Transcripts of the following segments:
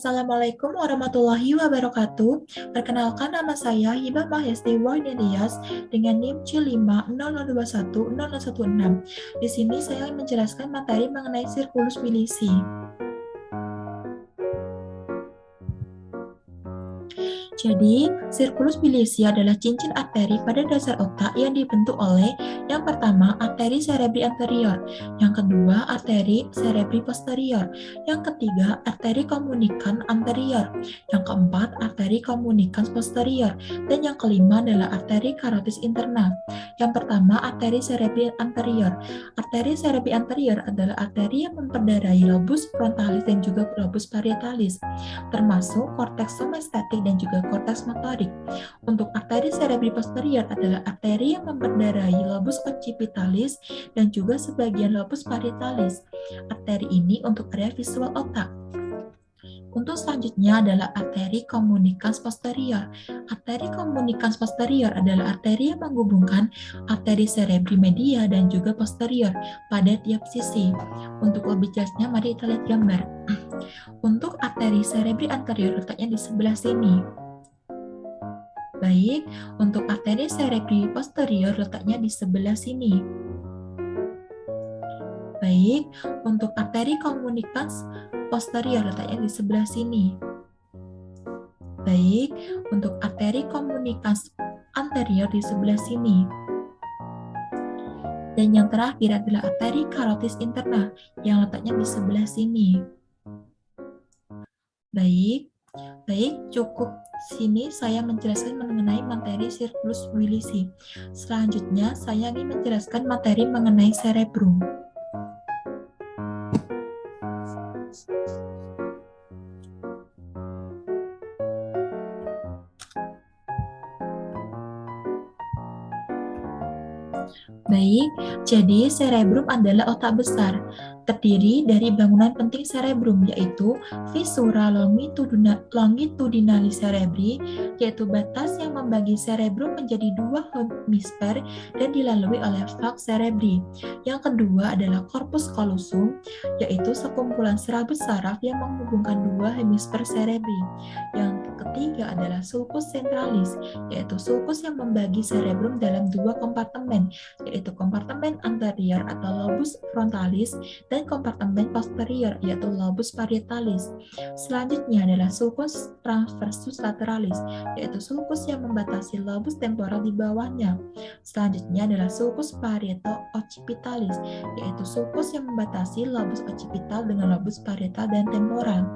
Assalamualaikum warahmatullahi wabarakatuh. Perkenalkan, nama saya Hibah Mahyesti Wardenias dengan NIM C500210016. Di sini saya menjelaskan materi mengenai sirkulus Wilisi. Jadi, sirkulus Wilisi adalah cincin arteri pada dasar otak yang dibentuk oleh yang pertama, arteri cerebri anterior, yang kedua, arteri cerebri posterior, yang ketiga, arteri komunikan anterior, yang keempat, arteri komunikan posterior, dan yang kelima adalah arteri karotis interna. Yang pertama, arteri cerebri anterior. Arteri cerebri anterior adalah arteri yang memperdarai lobus frontalis dan juga lobus parietalis, termasuk korteks somestetik dan juga korteks motorik. Untuk arteri cerebri posterior adalah arteri yang memperdarai lobus occipitalis dan juga sebagian lobus parietalis. Arteri ini untuk area visual otak. Untuk selanjutnya adalah arteri komunikans posterior. Arteri komunikans posterior adalah arteri yang menghubungkan arteri cerebri media dan juga posterior pada tiap sisi. Untuk lebih jelasnya, mari kita lihat gambar. Untuk arteri cerebri anterior letaknya di sebelah sini. Baik, untuk arteri cerebri posterior letaknya di sebelah sini. Baik, untuk arteri komunikans posterior letaknya di sebelah sini. Baik, untuk arteri komunikans anterior di sebelah sini. Dan yang terakhir adalah arteri karotis interna yang letaknya di sebelah sini. Baik, cukup sini saya menjelaskan mengenai materi sirkulus Wilisi. Selanjutnya, saya ingin menjelaskan materi mengenai cerebrum. Baik, jadi cerebrum adalah otak besar, terdiri dari bangunan penting cerebrum, yaitu viscera longitudinalis cerebri, yaitu batas yang membagi cerebrum menjadi dua hemisfer dan dilalui oleh falx cerebri. Yang kedua adalah corpus callosum, yaitu sekumpulan serabut saraf yang menghubungkan dua hemisfer cerebri. Yang ketiga adalah sulcus centralis, yaitu sulcus yang membagi cerebrum dalam dua kompartemen, yaitu kompartemen anterior atau lobus frontalis dan kompartemen posterior yaitu lobus parietalis. Selanjutnya adalah sulcus transversus lateralis, yaitu sulcus yang membatasi lobus temporal di bawahnya. Selanjutnya adalah sulcus parieto-occipitalis, yaitu sulcus yang membatasi lobus occipital dengan lobus parietal dan temporal.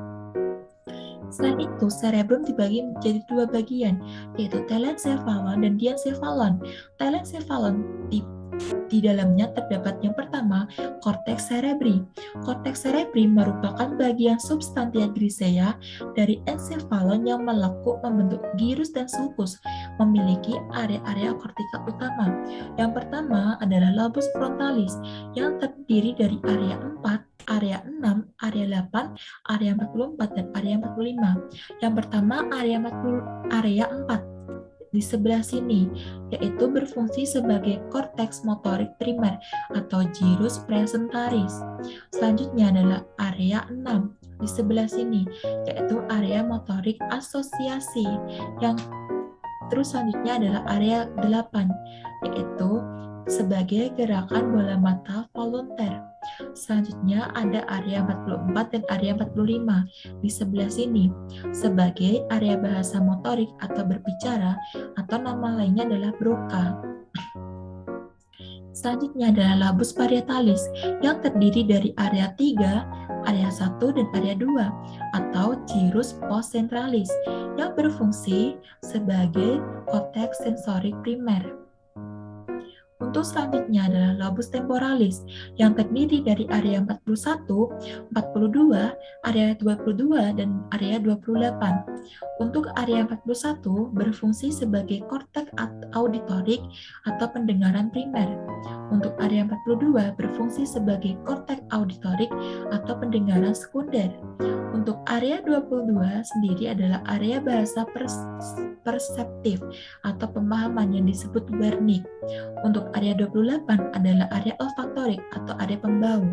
Selain itu, cerebrum dibagi menjadi dua bagian, yaitu telencephalon dan diencephalon. Telencephalon di dalamnya terdapat yang pertama, korteks cerebri. Korteks cerebri merupakan bagian substantia grisea dari encephalon yang melekuk membentuk gyrus dan sulcus, memiliki area-area kortikal utama. Yang pertama adalah lobus frontalis yang terdiri dari area 4, area 6, area 8, area 44, dan area 45. Yang pertama, area 4 di sebelah sini, yaitu berfungsi sebagai korteks motorik primer atau gyrus presentaris. Selanjutnya adalah area 6 di sebelah sini, yaitu area motorik asosiasi. Terus selanjutnya adalah area 8, yaitu sebagai gerakan bola mata volunteer. Selanjutnya ada area 44 dan area 45 di sebelah sini sebagai area bahasa motorik atau berbicara, atau nama lainnya adalah Broca. Selanjutnya adalah lobus parietalis yang terdiri dari area 3, area 1, dan area 2 atau gyrus postcentralis yang berfungsi sebagai korteks sensorik primer. Untuk selanjutnya adalah lobus temporalis yang terdiri dari area 41, 42, area 22, dan area 28. Untuk area 41 berfungsi sebagai korteks auditorik atau pendengaran primer. Untuk area 42 berfungsi sebagai korteks auditorik atau pendengaran sekunder. Untuk area 22 sendiri adalah area bahasa perseptif atau pemahaman yang disebut Wernicke. Untuk area 28 adalah area olfaktorik atau area pembau.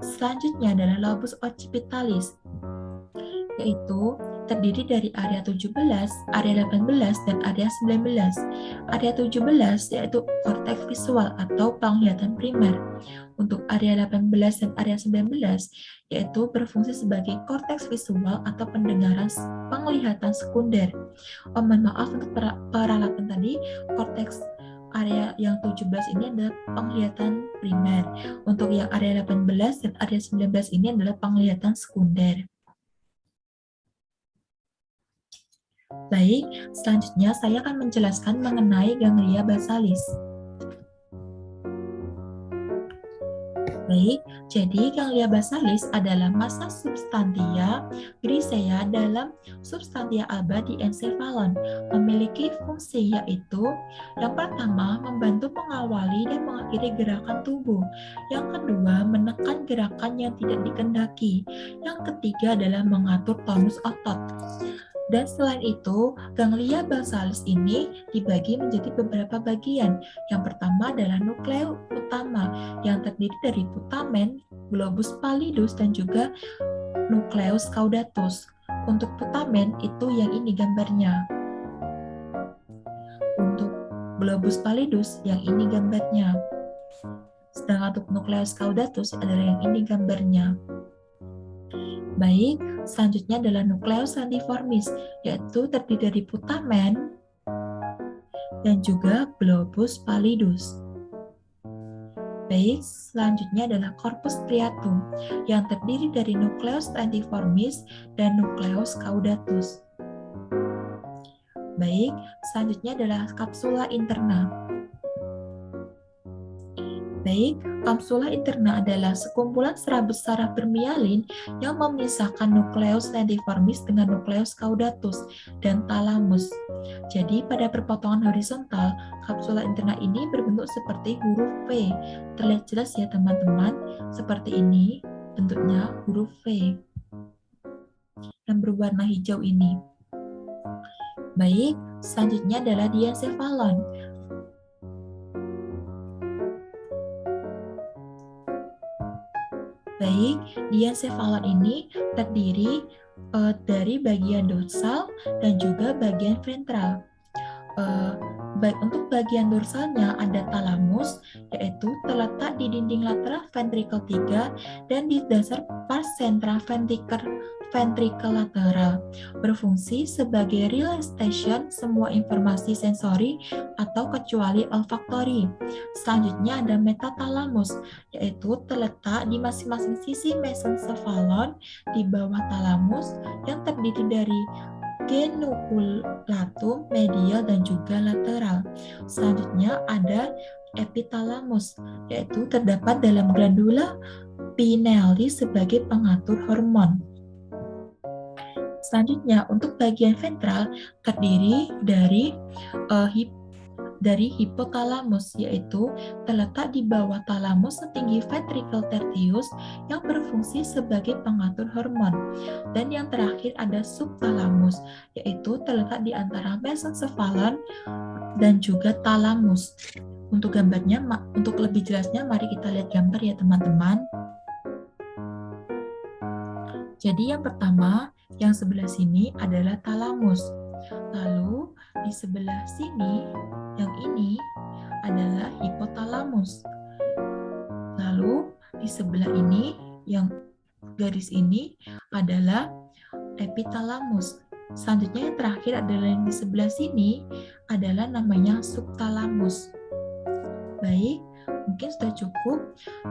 Selanjutnya adalah lobus occipitalis, yaitu terdiri dari area 17, area 18, dan area 19. Area 17 yaitu korteks visual atau penglihatan primer. Untuk area 18 dan area 19 yaitu berfungsi sebagai korteks visual atau penglihatan sekunder. Mohon maaf untuk peralatan tadi, korteks area yang 17 ini adalah penglihatan primer. Untuk yang area 18 dan area 19 ini adalah penglihatan sekunder. Baik, selanjutnya saya akan menjelaskan mengenai ganglia basalis. Baik, jadi ganglia basalis adalah massa substantia grisea dalam substantia alba di encephalon. Memiliki fungsi yaitu yang pertama membantu mengawali dan mengakhiri gerakan tubuh. Yang kedua menekan gerakan yang tidak dikehendaki. Yang ketiga adalah mengatur tonus otot. Dan selain itu, ganglia basalis ini dibagi menjadi beberapa bagian. Yang pertama adalah nukleus utama yang terdiri dari putamen, globus pallidus, dan juga nukleus caudatus. Untuk putamen itu yang ini gambarnya. Untuk globus pallidus yang ini gambarnya. Sedangkan untuk nukleus caudatus adalah yang ini gambarnya. Baik, selanjutnya adalah nukleus lentiformis, yaitu terdiri dari putamen dan juga globus pallidus. Baik, selanjutnya adalah corpus striatum, yang terdiri dari nukleus lentiformis dan nukleus caudatus. Baik, selanjutnya adalah kapsula interna. Baik, kapsula interna adalah sekumpulan saraf bermialin yang memisahkan nukleus lentiformis dengan nukleus caudatus dan talamus. Jadi pada perpotongan horizontal, kapsula interna ini berbentuk seperti huruf V. Terlihat jelas ya teman-teman, seperti ini bentuknya huruf V yang berwarna hijau ini. Baik, selanjutnya adalah diencephalon. Baik, diencephalon ini terdiri dari bagian dorsal dan juga bagian ventral. Baik untuk bagian dorsalnya ada talamus, yaitu terletak di dinding lateral ventricle 3 dan di dasar pars central ventricle lateral, berfungsi sebagai relay station semua informasi sensori atau kecuali olfaktori. Selanjutnya ada metatalamus, yaitu terletak di masing-masing sisi mesencephalon di bawah talamus yang terdiri dari genuculatum, medial, dan juga lateral. Selanjutnya ada epitalamus, yaitu terdapat dalam glandula pineali sebagai pengatur hormon. Selanjutnya untuk bagian ventral terdiri dari hipotalamus, yaitu terletak di bawah talamus setinggi ventricle tertius yang berfungsi sebagai pengatur hormon. Dan yang terakhir ada subtalamus, yaitu terletak di antara mesencephalon dan juga talamus. Untuk gambarnya, untuk lebih jelasnya mari kita lihat gambar ya teman-teman. Jadi yang pertama, yang sebelah sini adalah talamus. Lalu di sebelah sini, yang ini adalah hipotalamus. Lalu di sebelah ini, yang garis ini adalah epitalamus. Selanjutnya yang terakhir adalah yang di sebelah sini adalah namanya subtalamus. Baik, mungkin sudah cukup.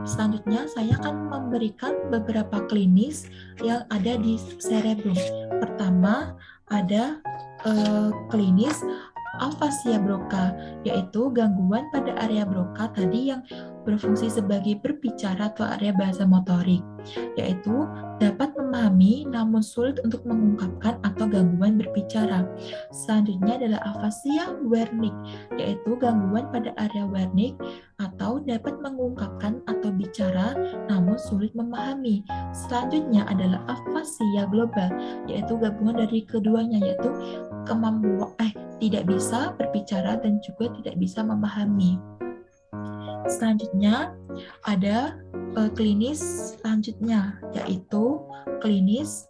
Selanjutnya saya akan memberikan beberapa klinis yang ada di cerebrum. Pertama ada klinis afasia Broca, yaitu gangguan pada area Broca tadi yang berfungsi sebagai berbicara atau area bahasa motorik, yaitu dapat memahami namun sulit untuk mengungkapkan atau gangguan berbicara. Selanjutnya adalah afasia Wernicke, yaitu gangguan pada area Wernicke atau dapat mengungkapkan atau bicara namun sulit memahami. Selanjutnya adalah afasia global, yaitu gabungan dari keduanya, yaitu kemampuan tidak bisa berbicara dan juga tidak bisa memahami. Selanjutnya ada klinis selanjutnya, yaitu klinis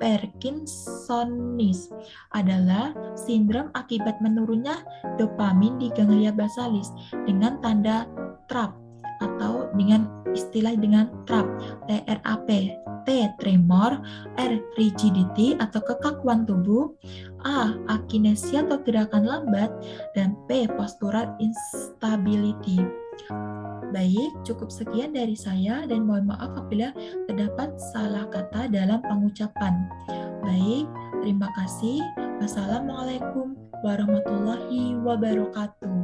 Parkinsonis adalah sindrom akibat menurunnya dopamin di ganglia basalis dengan tanda TRAP atau dengan istilah dengan TRAP, TRAP, T tremor, R rigidity atau kekakuan tubuh, A akinesia atau gerakan lambat, dan P postural instability. Baik, cukup sekian dari saya dan mohon maaf apabila terdapat salah kata dalam pengucapan. Baik, terima kasih. Wassalamualaikum warahmatullahi wabarakatuh.